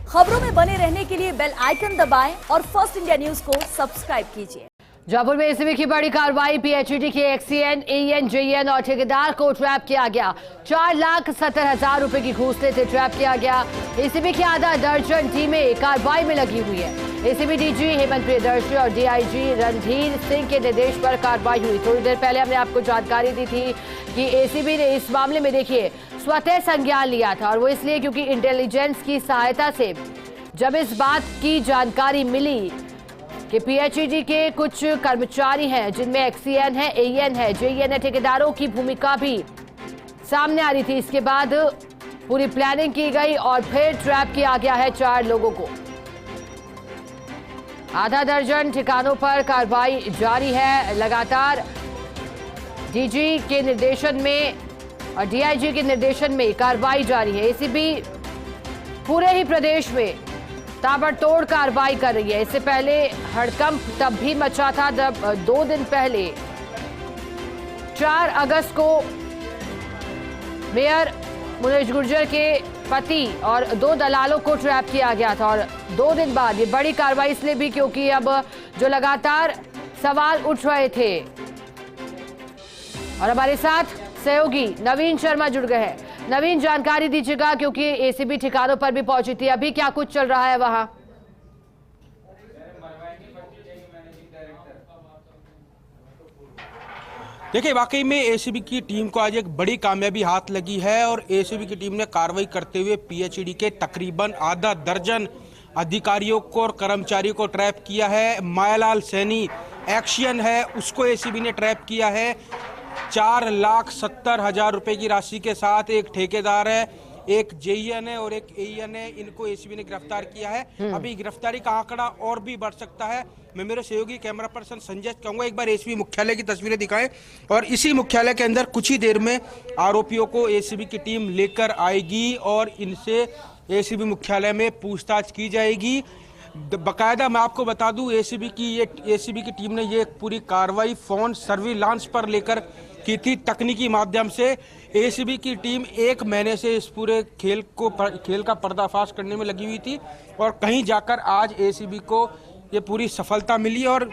खबरों में बने रहने के लिए बेल आइकन दबाएं और फर्स्ट इंडिया न्यूज को सब्सक्राइब कीजिए। जयपुर में एसीबी की बड़ी कार्रवाई। पीएचईडी के एक्सीएन, एईएन, जेईएन और ठेकेदार को ट्रैप किया गया। 4,70,000 रुपए की घूस लेते ट्रैप किया गया। एसीबी की आधा दर्जन टीमें कार्रवाई में लगी हुई है। एसीबी डीजी हेमंत प्रियदर्शी और डीआईजी रणधीर सिंह के निर्देश पर कार्रवाई हुई। थोड़ी देर पहले हमने आपको जानकारी दी थी कि एसीबी ने इस मामले में देखिए स्वतः संज्ञान लिया था, और वो इसलिए क्योंकि इंटेलिजेंस की सहायता से जब इस बात की जानकारी मिली कि पीएचईडी के कुछ कर्मचारी हैं जिनमें एक्सीएन है, एईएन है, जेईएन है, ठेकेदारों की भूमिका भी सामने आ रही थी। इसके बाद पूरी प्लानिंग की गई और फिर ट्रैप किया गया है 4 लोगों को। आधा दर्जन ठिकानों पर कार्रवाई जारी है। लगातार डीजी के निर्देशन में और डीआईजी के निर्देशन में कार्रवाई जारी है। एसीबी पूरे ही प्रदेश में ताबड़तोड़ कार्रवाई कर रही है। इससे पहले हड़कंप तब भी मचा था जब 2 दिन पहले 4 अगस्त को मेयर मुनीश गुर्जर के पति और 2 दलालों को ट्रैप किया गया था। और 2 दिन बाद ये बड़ी कार्रवाई इसलिए भी क्योंकि अब जो लगातार सवाल उठ रहे थे, और हमारे साथ सहयोगी नवीन शर्मा जुड़ गए हैं। नवीन, जानकारी दीजिएगा क्योंकि एसीबी ठिकानों पर भी पहुंची थी। अभी क्या कुछ चल रहा है वहां? देखिए, वाकई में एसीबी की टीम को आज एक बड़ी कामयाबी हाथ लगी है और एसीबी की टीम ने कार्रवाई करते हुए पीएचईडी के तकरीबन आधा दर्जन अधिकारियों को और कर्मचारियों को ट्रैप किया है। मायालाल सैनी एक्शन है, उसको एसीबी ने ट्रैप किया है। 4,70,000 रुपए की राशि के साथ एक ठेकेदार है, एक जेईएन है और एक एईएन है। इनको एसीबी ने गिरफ्तार किया है। अभी गिरफ्तारी का आंकड़ा और भी बढ़ सकता है। मैं मेरे सहयोगी कैमरा पर्सन संजय कहूंगा एक बार एसीबी मुख्यालय की तस्वीरें दिखाएं, और इसी मुख्यालय के अंदर कुछ ही देर में आरोपियों को एसीबी की टीम लेकर आएगी और इनसे एसीबी मुख्यालय में पूछताछ की जाएगी। बकायदा मैं आपको बता दूं, एसीबी की टीम ने ये पूरी कार्रवाई फोन सर्विलांस पर लेकर की थी। तकनीकी माध्यम से एसीबी की टीम 1 महीने से इस पूरे खेल का पर्दाफाश करने में लगी हुई थी, और कहीं जाकर आज एसीबी को ये पूरी सफलता मिली और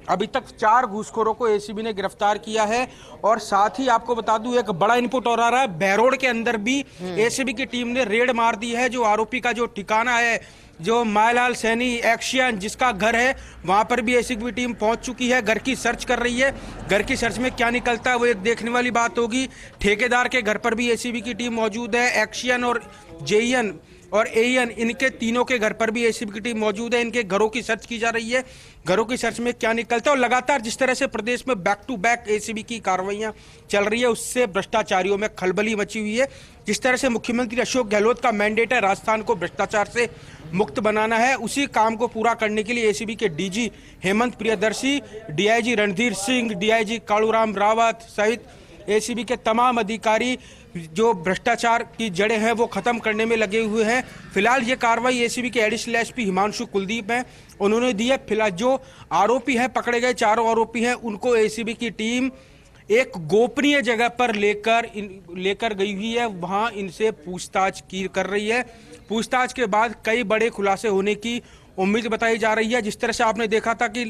अभी तक 4 घूसखोरों को एसीबी ने गिरफ्तार किया है। और साथ ही आपको बता दूं एक बड़ा इनपुट और आ रहा है, बहरोड के अंदर भी एसीबी की टीम ने रेड मार दी है। जो आरोपी का जो ठिकाना है, जो मायालाल सैनी एक्शन जिसका घर है, वहां पर भी एसीबी टीम पहुंच चुकी है, घर की सर्च कर रही है। घर की सर्च में क्या निकलता है वो एक देखने वाली बात होगी। ठेकेदार के घर पर भी एसीबी की टीम मौजूद है। एक्शन और जेईएन और एईएन, इनके तीनों के घर पर भी एसीबी की टीम मौजूद है। इनके घरों की सर्च की जा रही है। घरों की सर्च में क्या निकलता है, और लगातार जिस तरह से प्रदेश में बैक टू बैक एसीबी की कार्रवाइयां चल रही है, उससे भ्रष्टाचारियों में खलबली मची हुई है। जिस तरह से मुख्यमंत्री अशोक गहलोत का मैंडेट है राजस्थान को भ्रष्टाचार से मुक्त बनाना है, उसी काम को पूरा करने के लिए एसीबी के DG Hemant Priyadarshi, DIG Randhir Singh, DIG Kaluram Rawat सहित एसीबी के तमाम अधिकारी जो भ्रष्टाचार की जड़ें हैं वो खत्म करने में लगे हुए हैं। फिलहाल ये कार्रवाई एसीबी के एडिशनल एसपी हिमांशु कुलदीप हैं, उन्होंने दी है। फिलहाल जो आरोपी हैं, पकड़े गए 4 आरोपी हैं, उनको एसीबी की टीम एक गोपनीय जगह पर लेकर गई हुई है। वहां इनसे पूछताछ कर रही है। पूछताछ के बाद कई बड़े खुलासे होने की उम्मीद बताई जा रही है। जिस तरह से आपने देखा था कि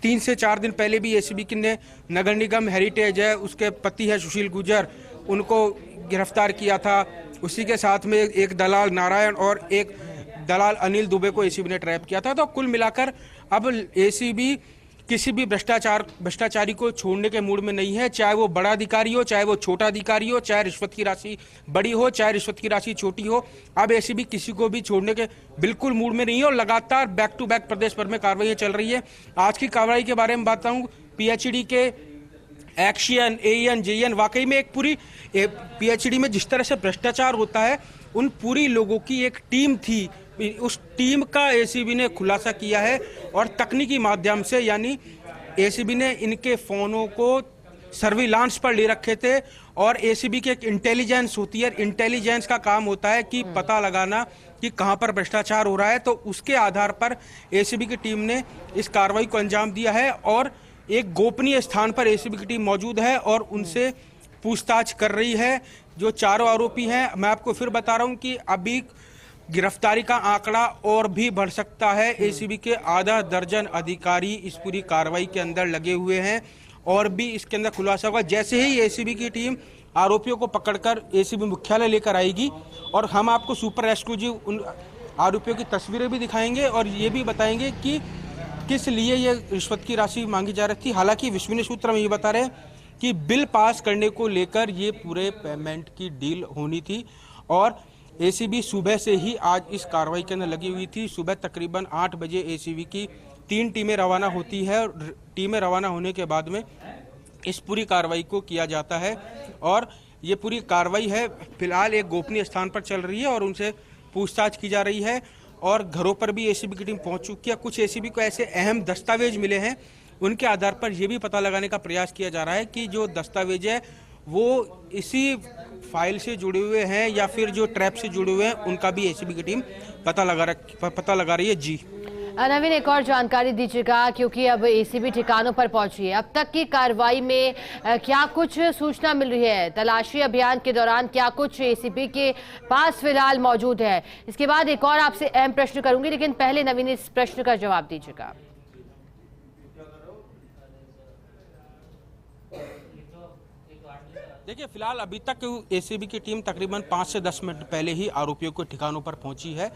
3 से 4 दिन पहले भी एसीबी ने नगर निगम हेरिटेज है, उसके पति है सुशील गुर्जर, उनको गिरफ्तार किया था। उसी के साथ में एक दलाल नारायण और एक दलाल अनिल दुबे को एसीबी ने ट्रैप किया था। तो कुल मिलाकर अब एसीबी किसी भी भ्रष्टाचारी को छोड़ने के मूड में नहीं है, चाहे वो बड़ा अधिकारी हो, चाहे वो छोटा अधिकारी हो, चाहे रिश्वत की राशि बड़ी हो, चाहे रिश्वत की राशि छोटी हो। अब एसीबी किसी को भी छोड़ने के बिल्कुल मूड में नहीं है और लगातार बैक टू बैक प्रदेश भर में कार्रवाई चल रही है। आज की कार्रवाई के बारे में बताऊं, पीएचईडी के एक्शन, एईएन, जेईएन, वाकई में एक पूरी पीएचईडी में जिस तरह से भ्रष्टाचार होता है, उन पूरी लोगों की एक टीम थी। उस टीम का एसीबी ने खुलासा किया है और तकनीकी माध्यम से, यानी एसीबी ने इनके फोनों को सर्विलांस पर ले रखे थे। और एसीबी की एक इंटेलिजेंस होती है, इंटेलिजेंस का काम होता है कि पता लगाना कि कहां पर भ्रष्टाचार हो रहा है। तो उसके आधार पर एसीबी की टीम ने इस कार्रवाई को अंजाम दिया है और एक गोपनीय स्थान पर एसीबी की टीम मौजूद है और उनसे पूछताछ कर रही है। जो 4 आरोपी हैं, मैं आपको फिर बता रहा हूं कि अभी गिरफ्तारी का आंकड़ा और भी बढ़ सकता है। एसीबी के आधा दर्जन अधिकारी इस पूरी कार्रवाई के अंदर लगे हुए हैं और भी इसके अंदर खुलासा होगा। जैसे ही एसीबी की टीम आरोपियों को पकड़कर एसीबी मुख्यालय लेकर आएगी और हम आपको सुपर एक्सक्लूसिव उन आरोपियों की तस्वीरें भी दिखाएंगे और ये भी बताएंगे कि किस लिए ये रिश्वत की राशि मांगी जा रही थी। हालांकि विश्वसनीय सूत्र में ये बता रहे हैं कि बिल पास करने को लेकर ये पूरे पेमेंट की डील होनी थी और एसीबी सुबह से ही आज इस कार्रवाई के अंदर लगी हुई थी। सुबह तकरीबन 8 बजे एसीबी की 3 टीमें रवाना होती है और टीमें रवाना होने के बाद में इस पूरी कार्रवाई को किया जाता है और ये पूरी कार्रवाई है फिलहाल एक गोपनीय स्थान पर चल रही है और उनसे पूछताछ की जा रही है और घरों पर भी एसीबी की टीम पहुंच चुकी है। कुछ एसीबी को ऐसे अहम दस्तावेज मिले हैं, उनके आधार पर यह भी पता लगाने का प्रयास किया जा रहा है कि जो दस्तावेज है वो इसी फाइल से जुड़े हुए हैं या फिर जो ट्रैप से जुड़े हुए हैं, उनका भी एसीबी की टीम पता लगा रही है। जी नवीन, एक और जानकारी दीजिएगा क्योंकि अब एसीबी ठिकानों पर पहुंची है। अब तक की कार्रवाई में क्या कुछ सूचना मिल रही है? तलाशी अभियान के दौरान क्या कुछ एसीबी के पास फिलहाल मौजूद है? इसके बाद एक और आपसे अहम प्रश्न करूंगी, लेकिन पहले नवीन इस प्रश्न का जवाब दीजिएगा। देखिए, फिलहाल अभी तक एसीबी की टीम तकरीबन 5 से 10 मिनट पहले ही आरोपियों के ठिकानों पर पहुंची है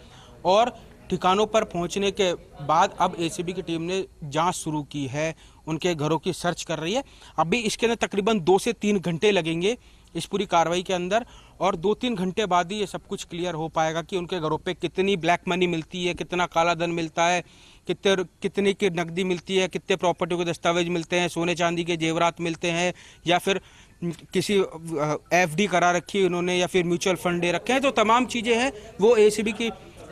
और ठिकानों पर पहुंचने के बाद अब एसीबी की टीम ने जांच शुरू की है, उनके घरों की सर्च कर रही है। अभी इसके अंदर तकरीबन 2 से 3 घंटे लगेंगे इस पूरी कार्रवाई के अंदर और 2-3 घंटे बाद ही ये सब कुछ क्लियर हो पाएगा कि उनके घरों पे कितनी ब्लैक मनी मिलती है, कितना काला धन मिलता है, कितनी की नकदी मिलती है, कितने प्रॉपर्टी के दस्तावेज मिलते हैं, सोने चांदी के जेवरात मिलते हैं या फिर किसी एफडी करा रखी है उन्होंने या फिर म्यूचुअल फंड दे रखे हैं। तो तमाम चीज़ें हैं वो एसीबी की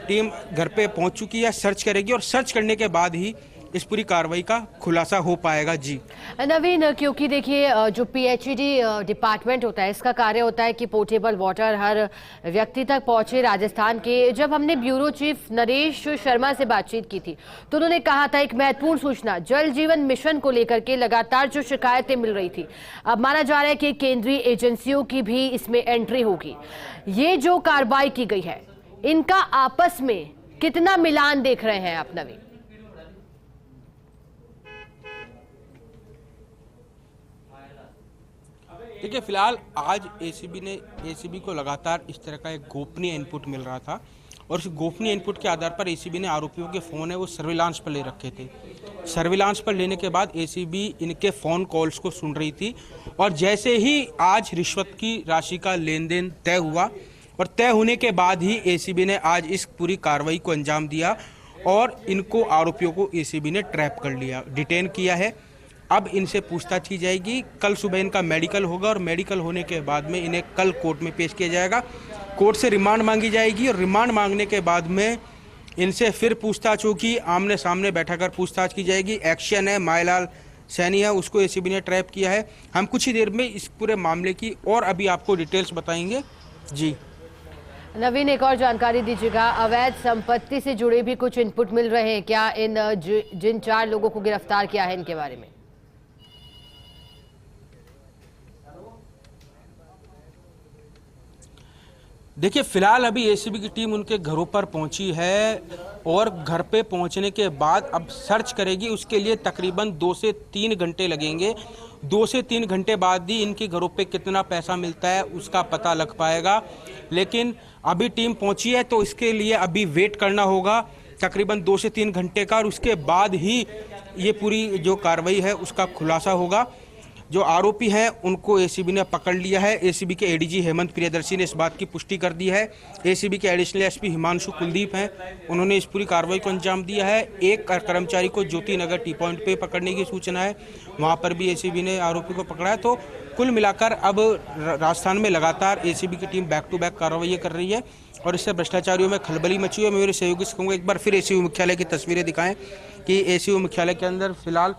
टीम घर पे पहुंच चुकी है, सर्च करेगी और सर्च करने के बाद ही इस पूरी कार्रवाई का खुलासा हो पाएगा। जी नवीन, क्योंकि देखिए जो पीएचईडी डिपार्टमेंट होता है, इसका कार्य होता है कि पोर्टेबल वाटर हर व्यक्ति तक पहुंचे राजस्थान के। जब हमने ब्यूरो चीफ नरेश शर्मा से बातचीत की थी तो उन्होंने कहा था एक महत्वपूर्ण सूचना, जल जीवन मिशन को लेकर के लगातार जो शिकायतें मिल रही थी, अब माना जा रहा है कि केंद्रीय एजेंसियों की भी इसमें एंट्री होगी। ये जो कार्रवाई की गई है, इनका आपस में कितना मिलान देख रहे हैं आप नवीन? देखिए, फिलहाल आज एसीबी को लगातार इस तरह का एक गोपनीय इनपुट मिल रहा था और उस गोपनीय इनपुट के आधार पर एसीबी ने आरोपियों के फ़ोन है वो सर्विलांस पर ले रखे थे। सर्विलांस पर लेने के बाद एसीबी इनके फ़ोन कॉल्स को सुन रही थी और जैसे ही आज रिश्वत की राशि का लेन देन तय हुआ और तय होने के बाद ही एसीबी ने आज इस पूरी कार्रवाई को अंजाम दिया और इनको आरोपियों को एसीबी ने ट्रैप कर लिया, डिटेन किया है। अब इनसे पूछताछ की जाएगी। कल सुबह इनका मेडिकल होगा और मेडिकल होने के बाद में इन्हें कल कोर्ट में पेश किया जाएगा। कोर्ट से रिमांड मांगी जाएगी और रिमांड मांगने के बाद में इनसे फिर पूछताछ होगी, आमने सामने बैठाकर पूछताछ की जाएगी। एक्शन है मायलाल सैनी है, उसको एसीबी ने ट्रैप किया है। हम कुछ ही देर में इस पूरे मामले की और अभी आपको डिटेल्स बताएंगे। जी नवीन, एक और जानकारी दीजिएगा, अवैध संपत्ति से जुड़े भी कुछ इनपुट मिल रहे हैं क्या? इन जिन 4 लोगों को गिरफ्तार किया है इनके बारे में? देखिए, फिलहाल अभी एसीबी की टीम उनके घरों पर पहुंची है और घर पे पहुंचने के बाद अब सर्च करेगी। उसके लिए तकरीबन 2 से 3 घंटे लगेंगे। 2 से 3 घंटे बाद ही इनके घरों पे कितना पैसा मिलता है उसका पता लग पाएगा। लेकिन अभी टीम पहुंची है तो इसके लिए अभी वेट करना होगा तकरीबन 2 से 3 घंटे का और उसके बाद ही ये पूरी जो कार्रवाई है उसका खुलासा होगा। जो आरोपी हैं उनको एसीबी ने पकड़ लिया है। एसीबी के एडीजी हेमंत प्रियदर्शी ने इस बात की पुष्टि कर दी है। एसीबी के एडिशनल एसपी हिमांशु कुलदीप हैं, उन्होंने इस पूरी कार्रवाई को अंजाम दिया है। एक कर्मचारी को ज्योति नगर टी पॉइंट पे पकड़ने की सूचना है, वहां पर भी एसीबी ने आरोपी को पकड़ा है। तो कुल मिलाकर अब राजस्थान में लगातार एसीबी की टीम बैक टू बैक कार्रवाई कर रही है और इससे भ्रष्टाचारियों में खलबली मची है। मेरे सहयोगी से कहूँगा एक बार फिर एसीबी मुख्यालय की तस्वीरें दिखाएं कि एसीबी मुख्यालय के अंदर फिलहाल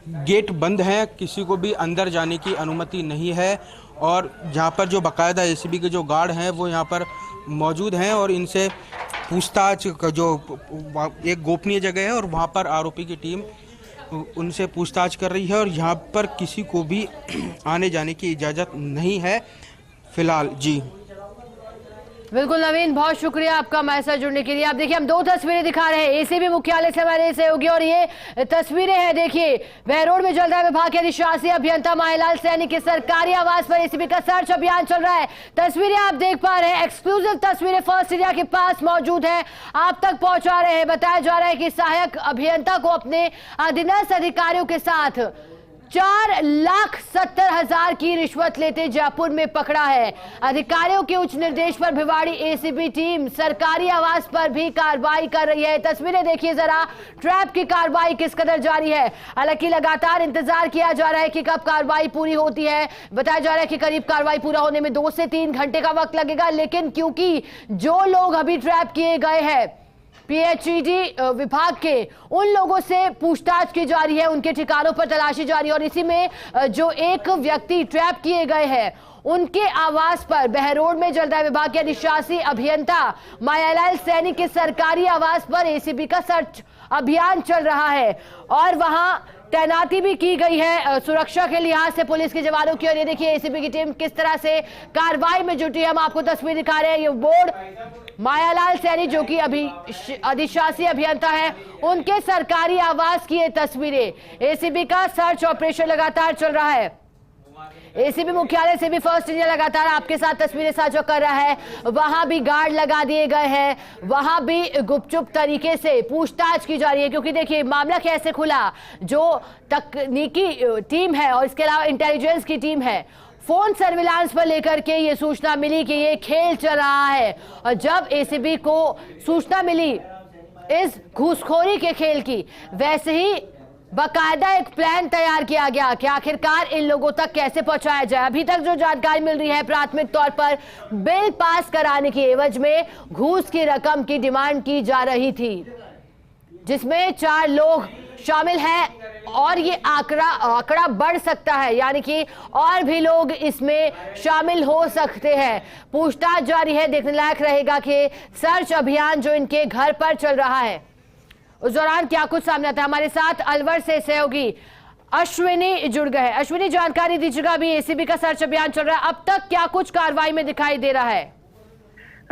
गेट बंद है, किसी को भी अंदर जाने की अनुमति नहीं है और जहां पर जो बाकायदा एसीबी के जो गार्ड हैं वो यहां पर मौजूद हैं और इनसे पूछताछ जो एक गोपनीय जगह है और वहां पर आरोपी की टीम उनसे पूछताछ कर रही है और यहां पर किसी को भी आने जाने की इजाज़त नहीं है फिलहाल। जी बिल्कुल नवीन, बहुत शुक्रिया आपका हमारे साथ जुड़ने के लिए। आप देखिए, हम दो तस्वीरें दिखा रहे हैं एसीबी मुख्यालय से हमारे सहयोगी, और ये तस्वीरें हैं, देखिए बहरोड में जल रहा है विभाग के अधिशासी अभियंता मायालाल सैनी के सरकारी आवास पर एसीबी का सर्च अभियान चल रहा है। तस्वीरें आप देख पा रहे हैं, एक्सक्लूसिव तस्वीरें फर्स्ट इंडिया के पास मौजूद है, आप तक पहुंचा रहे हैं। बताया जा रहा है कि सहायक अभियंता को अपने अधीनस्थ अधिकारियों के साथ 4,70,000 की रिश्वत लेते जयपुर में पकड़ा है। अधिकारियों के उच्च निर्देश पर भिवाड़ी एसीबी टीम सरकारी आवास पर भी कार्रवाई कर रही है। तस्वीरें देखिए जरा, ट्रैप की कार्रवाई किस कदर जारी है। हालांकि लगातार इंतजार किया जा रहा है कि कब कार्रवाई पूरी होती है। बताया जा रहा है कि करीब कार्रवाई पूरा होने में 2 से 3 घंटे का वक्त लगेगा, लेकिन क्योंकि जो लोग अभी ट्रैप किए गए हैं, पीएचईडी विभाग के उन लोगों से पूछताछ की जा रही है, उनके ठिकानों पर तलाशी जारी है, और इसी में जो एक व्यक्ति ट्रैप किए गए हैं उनके आवास पर बहरोड में जल रहा है विभाग के अधिशासी अभियंता मायालाल सैनी के सरकारी आवास पर एसीबी का सर्च अभियान चल रहा है, और वहां तैनाती भी की गई है सुरक्षा के लिहाज से पुलिस के जवानों की। और ये देखिए एसीबी की टीम किस तरह से कार्रवाई में जुटी है, हम आपको तस्वीर दिखा रहे हैं। ये बोर्ड मायालाल सैनी जो कि अभी अधिशासी अभियंता है, उनके सरकारी आवास की ये तस्वीरें। एसीबी का सर्च ऑपरेशन लगातार चल रहा है। एसीबी मुख्यालय से भी फर्स्ट इंडिया लगातार आपके साथ तस्वीरें साझा कर रहा है। वहां भी गार्ड लगा दिए गए हैं, वहां भी गुपचुप तरीके से पूछताछ की जा रही है, क्योंकि देखिए मामला कैसे खुला। जो तकनीकी टीम है और इसके अलावा इंटेलिजेंस की टीम है, फोन सर्विलांस पर लेकर के ये सूचना मिली कि ये खेल चल रहा है, और जब एसीबी को सूचना मिली इस घूसखोरी के खेल की, वैसे ही बाकायदा एक प्लान तैयार किया गया कि आखिरकार इन लोगों तक कैसे पहुंचाया जाए। अभी तक जो जानकारी मिल रही है, प्राथमिक तौर पर बिल पास कराने की एवज में घूस की रकम की डिमांड की जा रही थी, जिसमें 4 लोग शामिल हैं, और ये आंकड़ा बढ़ सकता है, यानी कि और भी लोग इसमें शामिल हो सकते हैं। पूछताछ जारी है, देखने लायक रहेगा कि सर्च अभियान जो इनके घर पर चल रहा है उस दौरान क्या कुछ सामने आता है। हमारे साथ अलवर से सहयोगी अश्विनी जुड़ गए हैं। अश्विनी, जानकारी दीजिएगा, अभी एसीबी का सर्च अभियान चल रहा है, अब तक क्या कुछ कार्रवाई में दिखाई दे रहा है?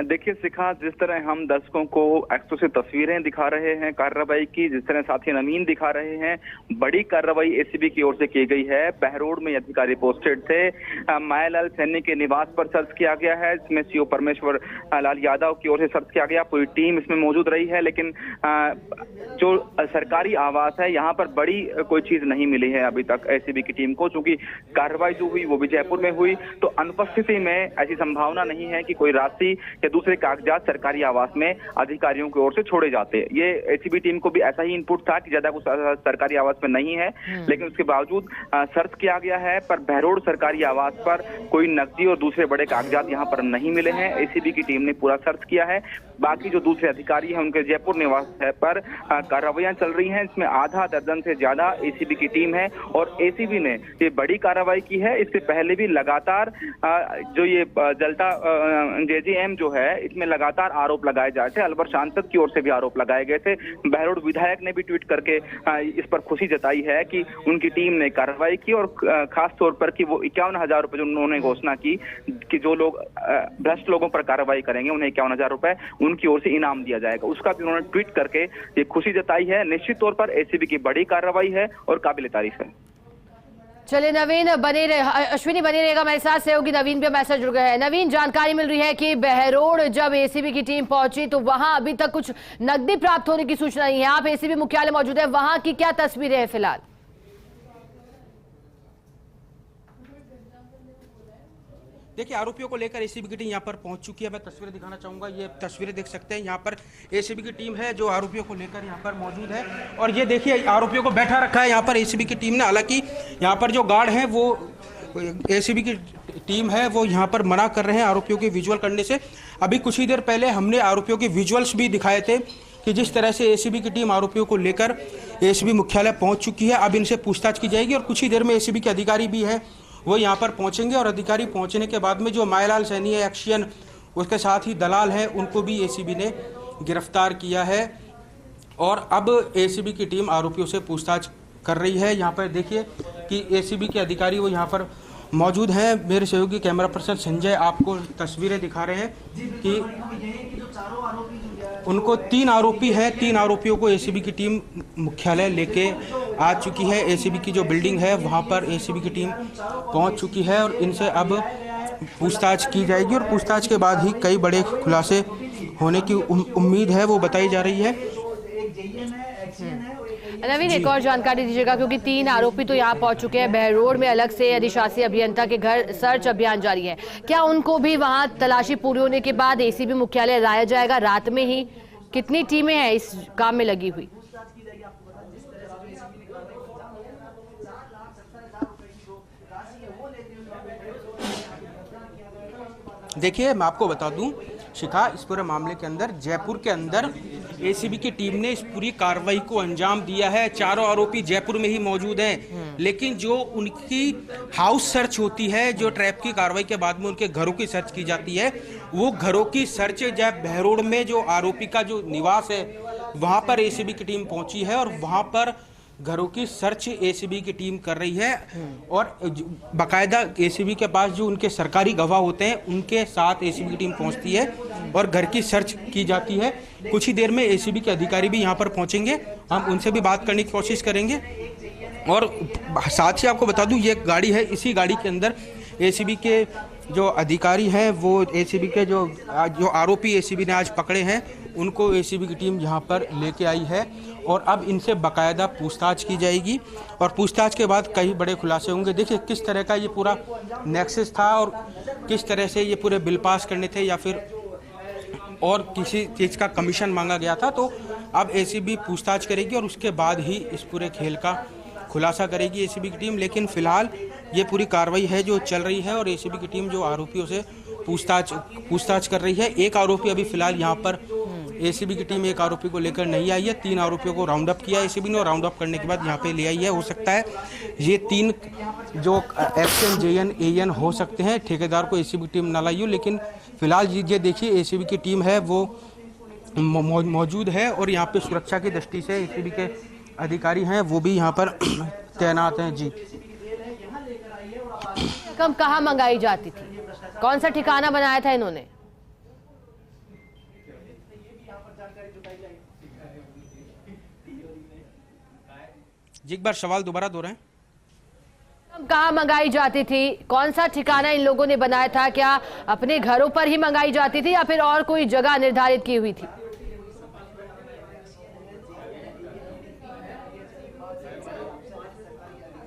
देखिए शिखा, जिस तरह हम दर्शकों को एक्सक्लूसिव तस्वीरें दिखा रहे हैं कार्रवाई की, जिस तरह साथी नवीन दिखा रहे हैं, बड़ी कार्रवाई एसीबी की ओर से की गई है। बहरोड में अधिकारी पोस्टेड थे। मायालाल सैनी के निवास पर सर्च किया गया है, इसमें सीओ परमेश्वर लाल यादव की ओर से सर्च किया गया। पूरी टीम इसमें मौजूद रही है, लेकिन जो सरकारी आवास है यहाँ पर बड़ी कोई चीज नहीं मिली है अभी तक एसीबी की टीम को। चूंकि कार्रवाई जो हुई वो भी जयपुर में हुई, तो अनुपस्थिति में ऐसी संभावना नहीं है कि कोई राशि या दूसरे कागजात सरकारी आवास में अधिकारियों की ओर से छोड़े जाते। ये एसीबी टीम को भी ऐसा ही इनपुट था कि ज्यादा कुछ सरकारी आवास में नहीं है, लेकिन उसके बावजूद सर्च किया गया है। पर बहरोड सरकारी आवास पर कोई नकदी और दूसरे बड़े कागजात यहाँ पर नहीं मिले हैं। एसीबी की टीम ने पूरा सर्च किया है। बाकी जो दूसरे अधिकारी हैं उनके जयपुर निवास है पर कार्रवाइयां चल रही हैं। इसमें आधा दर्जन से ज्यादा एसीबी की टीम है, और एसीबी ने ये बड़ी कार्रवाई की है। इससे पहले भी लगातार जो ये जलता जेजेएम जो है, इसमें लगातार आरोप लगाए जा रहे थे। अलवर सांसद की ओर से भी आरोप लगाए गए थे। बहरोड विधायक ने भी ट्वीट करके इस पर खुशी जताई है कि उनकी टीम ने कार्रवाई की, और खास तौर पर कि वो 51,000 रुपए जो उन्होंने घोषणा की कि जो लोग भ्रष्ट लोगों पर कार्रवाई करेंगे उन्हें 51,000 रुपए उनकी ओर से इनाम दिया जाएगा, उसका भी उन्होंने ट्वीट करके ये खुशी जताई है। निश्चित तौर पर एसीबी की बड़ी कार्रवाई है और काबिल तारीफ है। चलिए नवीन बने रहे, अश्विनी बने रहेगा हमारे साथ, सहयोगी नवीन भी मैसेज जुड़ गए हैं। नवीन, जानकारी मिल रही है कि बहरोड जब एसीबी की टीम पहुंची तो वहां अभी तक कुछ नकदी प्राप्त होने की सूचना नहीं है। आप एसीबी मुख्यालय मौजूद है, वहां की क्या तस्वीरें हैं फिलहाल? देखिए, आरोपियों को लेकर एसीबी की टीम यहाँ पर पहुंच चुकी है। मैं तस्वीरें दिखाना चाहूँगा, ये तस्वीरें देख सकते हैं। यहाँ पर एसीबी की टीम है जो आरोपियों को लेकर यहाँ पर मौजूद है, और ये देखिए आरोपियों को बैठा रखा है यहाँ पर एसीबी की टीम ने। हालांकि यहाँ पर जो गार्ड हैं वो एसीबी की टीम है वो यहाँ पर मना कर रहे हैं आरोपियों के विजुअल करने से। अभी कुछ ही देर पहले हमने आरोपियों के विजुअल्स भी दिखाए थे कि जिस तरह से एसीबी की टीम आरोपियों को लेकर एसीबी मुख्यालय पहुँच चुकी है। अब इनसे पूछताछ की जाएगी, और कुछ ही देर में एसीबी के अधिकारी भी हैं वो यहाँ पर पहुँचेंगे, और अधिकारी पहुँचने के बाद में जो मायालाल सैनी है एक्शियन, उसके साथ ही दलाल है, उनको भी एसीबी ने गिरफ्तार किया है। और अब एसीबी की टीम आरोपियों से पूछताछ कर रही है। यहाँ पर देखिए कि एसीबी के अधिकारी वो यहाँ पर मौजूद हैं मेरे सहयोगी कैमरा पर्सन संजय, आपको तस्वीरें दिखा रहे हैं कि उनको 3 आरोपी हैं। 3 आरोपियों को एसीबी की टीम मुख्यालय लेके आ चुकी है। एसीबी की जो बिल्डिंग है वहाँ पर एसीबी की टीम पहुँच चुकी है और इनसे अब पूछताछ की जाएगी और पूछताछ के बाद ही कई बड़े खुलासे होने की उम्मीद है, वो बताई जा रही है। नवीन, एक और जानकारी दीजिएगा, क्योंकि 3 आरोपी तो यहाँ पहुंच चुके हैं। बहरोड में अलग से अधिशासी अभियंता के घर सर्च अभियान जारी है। क्या उनको भी वहां तलाशी पूरी होने के बाद एसीबी मुख्यालय लाया जाएगा रात में ही? कितनी टीमें हैं इस काम में लगी हुई? देखिए, मैं आपको बता दूं शिखा, इस पूरे मामले के अंदर जयपुर के अंदर एसीबी की टीम ने इस पूरी कार्रवाई को अंजाम दिया है। चारों आरोपी जयपुर में ही मौजूद हैं, लेकिन जो उनकी हाउस सर्च होती है, जो ट्रैप की कार्रवाई के बाद में उनके घरों की सर्च की जाती है, वो घरों की सर्च जब बहरोड में जो आरोपी का जो निवास है वहां पर एसीबी की टीम पहुंची है और वहां पर घरों की सर्च एसीबी की टीम कर रही है और बाकायदा एसीबी के पास जो उनके सरकारी गवाह होते हैं उनके साथ एसीबी की टीम पहुंचती है और घर की सर्च की जाती है। कुछ ही देर में एसीबी के अधिकारी भी यहां पर पहुंचेंगे, हम उनसे भी बात करने की कोशिश करेंगे। और साथ ही आपको बता दूं, ये गाड़ी है, इसी गाड़ी के अंदर एसीबी के जो अधिकारी हैं, वो एसीबी के जो आरोपी एसीबी ने आज पकड़े हैं, उनको एसीबी की टीम यहाँ पर लेके आई है और अब इनसे बाकायदा पूछताछ की जाएगी और पूछताछ के बाद कई बड़े खुलासे होंगे। देखिए किस तरह का ये पूरा नेक्सस था और किस तरह से ये पूरे बिल पास करने थे या फिर और किसी चीज़ का कमीशन मांगा गया था। तो अब एसीबी पूछताछ करेगी और उसके बाद ही इस पूरे खेल का खुलासा करेगी एसीबी की टीम। लेकिन फिलहाल ये पूरी कार्रवाई है जो चल रही है और एसीबी की टीम जो आरोपियों से पूछताछ कर रही है। एक आरोपी अभी फिलहाल यहाँ पर एसीबी की टीम एक आरोपी को लेकर नहीं आई है। 3 आरोपियों को राउंड अप किया एसीबी ने और राउंड अप करने के बाद यहाँ पे ले आई है। हो सकता है ये 3 जो एक्शन जेएन एएन हो सकते हैं, ठेकेदार को एसीबी की टीम ना लाई हो, लेकिन फिलहाल ये देखिए एसीबी की टीम है वो मौजूद है और यहाँ पे सुरक्षा की दृष्टि से एसीबी के अधिकारी हैं वो भी यहाँ पर तैनात हैं। जी, रकम कहाँ मंगाई जाती थी? कौन सा ठिकाना बनाया था इन्होंने? जी, एक बार सवाल दोबारा दोहराएं। कहाँ मंगाई जाती थी? कौन सा ठिकाना इन लोगों ने बनाया था? क्या अपने घरों पर ही मंगाई जाती थी या फिर और कोई जगह निर्धारित की हुई थी?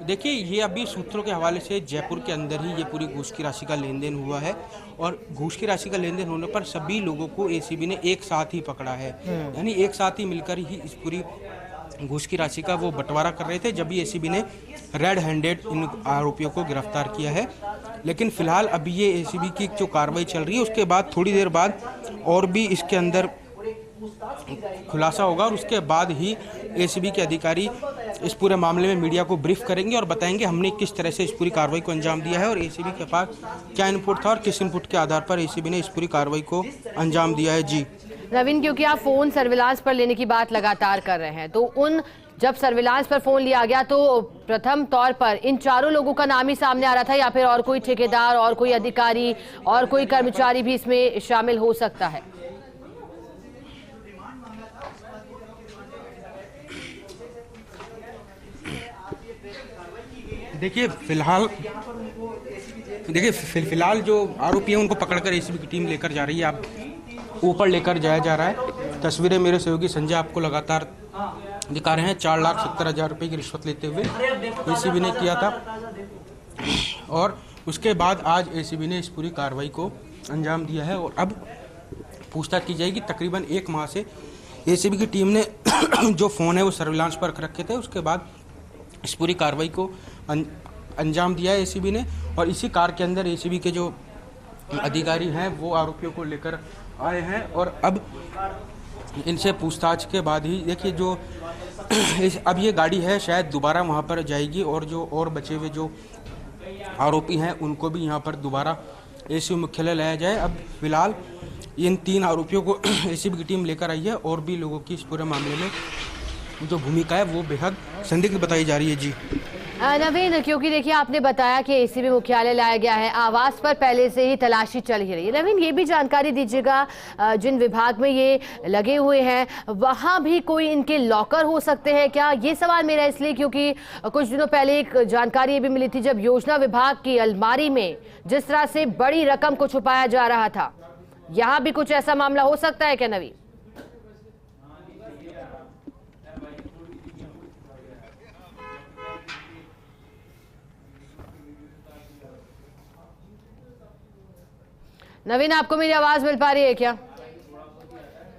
देखिए, ये अभी सूत्रों के हवाले से जयपुर के अंदर ही ये पूरी घूस की राशि का लेन देन हुआ है और घूस की राशि का लेन देन होने पर सभी लोगों को एसीबी ने एक साथ ही पकड़ा है। यानी एक साथ ही मिलकर ही इस पूरी घूस की राशि का वो बंटवारा कर रहे थे, जब भी एसीबी ने रेड हैंडेड इन आरोपियों को गिरफ्तार किया है। लेकिन फिलहाल अभी ये एसीबी की जो कार्रवाई चल रही है उसके बाद थोड़ी देर बाद और भी इसके अंदर खुलासा होगा और उसके बाद ही एसीबी के अधिकारी इस पूरे मामले में मीडिया को ब्रीफ करेंगे और बताएंगे हमने किस तरह से इस पूरी कार्रवाई को अंजाम दिया है और एसीबी के पास क्या इनपुट था और किस इनपुट के आधार पर एसीबी ने इस पूरी कार्रवाई को अंजाम दिया है। जी नवीन, क्योंकि आप फोन सर्विलांस पर लेने की बात लगातार कर रहे हैं, तो जब सर्विलांस पर फोन लिया गया तो प्रथम तौर पर इन चारों लोगों का नाम ही सामने आ रहा था या फिर और कोई ठेकेदार और कोई अधिकारी और कोई कर्मचारी भी इसमें शामिल हो सकता है? देखिए फिलहाल जो आरोपी हैं उनको पकड़कर एसीबी की टीम लेकर जा रही है। आप ऊपर लेकर जाया जा रहा है। तस्वीरें मेरे सहयोगी संजय आपको लगातार दिखा रहे हैं। 4,70,000 रुपये की रिश्वत लेते हुए एसीबी ने किया था और उसके बाद आज एसीबी ने इस पूरी कार्रवाई को अंजाम दिया है और अब पूछताछ की जाएगी। तकरीबन 1 माह से एसीबी की टीम ने जो फ़ोन है वो सर्विलांस पर रखे थे, उसके बाद इस पूरी कार्रवाई को अंजाम दिया है एसीबी ने और इसी कार के अंदर एसीबी के जो अधिकारी हैं वो आरोपियों को लेकर आए हैं और अब इनसे पूछताछ के बाद ही देखिए जो अब ये गाड़ी है शायद दोबारा वहाँ पर जाएगी और जो और बचे हुए जो आरोपी हैं उनको भी यहाँ पर दोबारा एसीबी मुख्यालय लाया जाए। अब फिलहाल इन 3 आरोपियों को एसीबी की टीम लेकर आई है और भी लोगों की इस पूरे मामले में जो भूमिका है वो बेहद संदिग्ध बताई जा रही है। जी नवीन, क्योंकि देखिए आपने बताया कि एसीबी मुख्यालय लाया गया है, आवास पर पहले से ही तलाशी चल ही रही है। नवीन, ये भी जानकारी दीजिएगा, जिन विभाग में ये लगे हुए हैं वहां भी कोई इनके लॉकर हो सकते हैं क्या? ये सवाल मेरा इसलिए क्योंकि कुछ दिनों पहले एक जानकारी ये भी मिली थी, जब योजना विभाग की अलमारी में जिस तरह से बड़ी रकम को छुपाया जा रहा था, यहाँ भी कुछ ऐसा मामला हो सकता है क्या नवीन? नवीन, आपको मेरी आवाज मिल पा रही है क्या?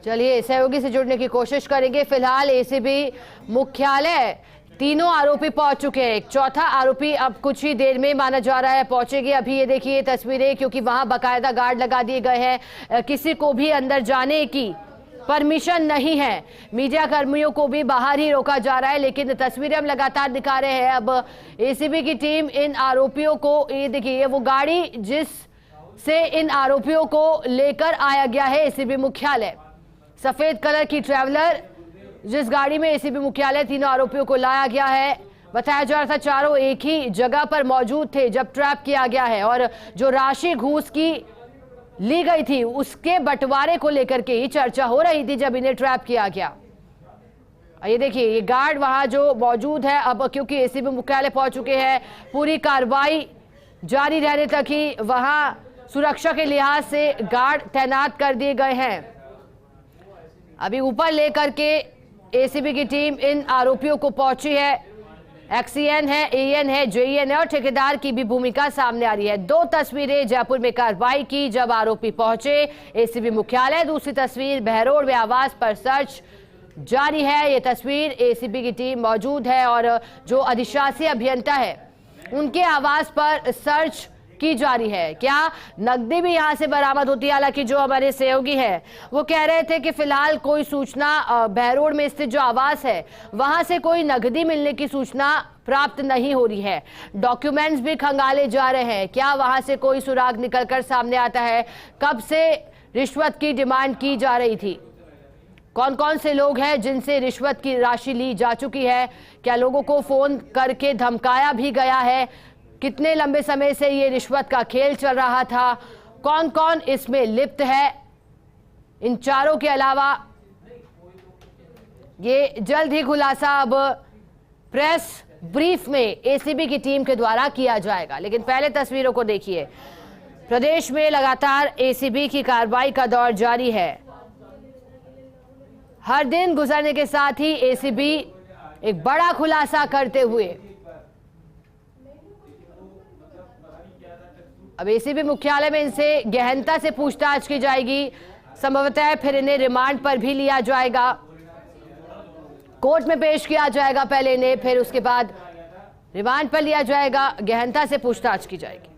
चलिए सहयोगी से जुड़ने की कोशिश करेंगे। फिलहाल एसीबी मुख्यालय तीनों आरोपी पहुंच चुके हैं, एक चौथा आरोपी अब कुछ ही देर में माना जा रहा है पहुंचेगी। अभी ये देखिए तस्वीरें, क्योंकि वहां बाकायदा गार्ड लगा दिए गए हैं, किसी को भी अंदर जाने की परमिशन नहीं है, मीडिया कर्मियों को भी बाहर ही रोका जा रहा है। लेकिन तस्वीरें हम लगातार दिखा रहे हैं। अब एसीबी की टीम इन आरोपियों को, ये देखिए वो गाड़ी जिस से इन आरोपियों को लेकर आया गया है एसीबी मुख्यालय, सफेद कलर की ट्रैवलर जिस गाड़ी में एसीबी मुख्यालय तीनों आरोपियों को लाया गया है। बताया जा रहा था चारों एक ही जगह पर मौजूद थे जब ट्रैप किया गया है, और जो राशि घूस की ली गई थी उसके बंटवारे को लेकर के ही चर्चा हो रही थी जब इन्हें ट्रैप किया गया। ये देखिए ये गार्ड वहां जो मौजूद है, अब क्योंकि एसीबी मुख्यालय पहुंच चुके हैं, पूरी कार्रवाई जारी रहने तक ही वहां सुरक्षा के लिहाज से गार्ड तैनात कर दिए गए हैं। अभी ऊपर लेकर के एसीबी की टीम इन आरोपियों को पहुंची है। एक्सीएन है, एएन है, जेईएन है और ठेकेदार की भी भूमिका सामने आ रही है। दो तस्वीरें जयपुर में कार्रवाई की जब आरोपी पहुंचे एसीबी मुख्यालय, दूसरी तस्वीर बहरोड में आवास पर सर्च जारी है। ये तस्वीर एसीबी की टीम मौजूद है और जो अधिशासी अभियंता है उनके आवास पर सर्च की जा रही है। क्या नकदी भी यहां से बरामद होती है? हालांकि जो हमारे सहयोगी हैं वो कह रहे थे कि फिलहाल कोई सूचना बहरोड में स्थित जो आवास है वहां से कोई नकदी मिलने की सूचना प्राप्त नहीं हो रही है। डॉक्यूमेंट्स भी खंगाले जा रहे हैं, क्या वहां से कोई सुराग निकलकर सामने आता है? कब से रिश्वत की डिमांड की जा रही थी? कौन कौन से लोग हैं जिनसे रिश्वत की राशि ली जा चुकी है? क्या लोगों को फोन करके धमकाया भी गया है? कितने लंबे समय से ये रिश्वत का खेल चल रहा था? कौन कौन इसमें लिप्त है? इन चारों के अलावा ये जल्द ही खुलासा अब प्रेस ब्रीफ में एसीबी की टीम के द्वारा किया जाएगा। लेकिन पहले तस्वीरों को देखिए। प्रदेश में लगातार एसीबी की कार्रवाई का दौर जारी है। हर दिन गुजरने के साथ ही एसीबी एक बड़ा खुलासा करते हुए अब एसीबी मुख्यालय में इनसे गहनता से पूछताछ की जाएगी। संभवतः फिर इन्हें रिमांड पर भी लिया जाएगा, कोर्ट में पेश किया जाएगा पहले इन्हें, फिर उसके बाद रिमांड पर लिया जाएगा, गहनता से पूछताछ की जाएगी।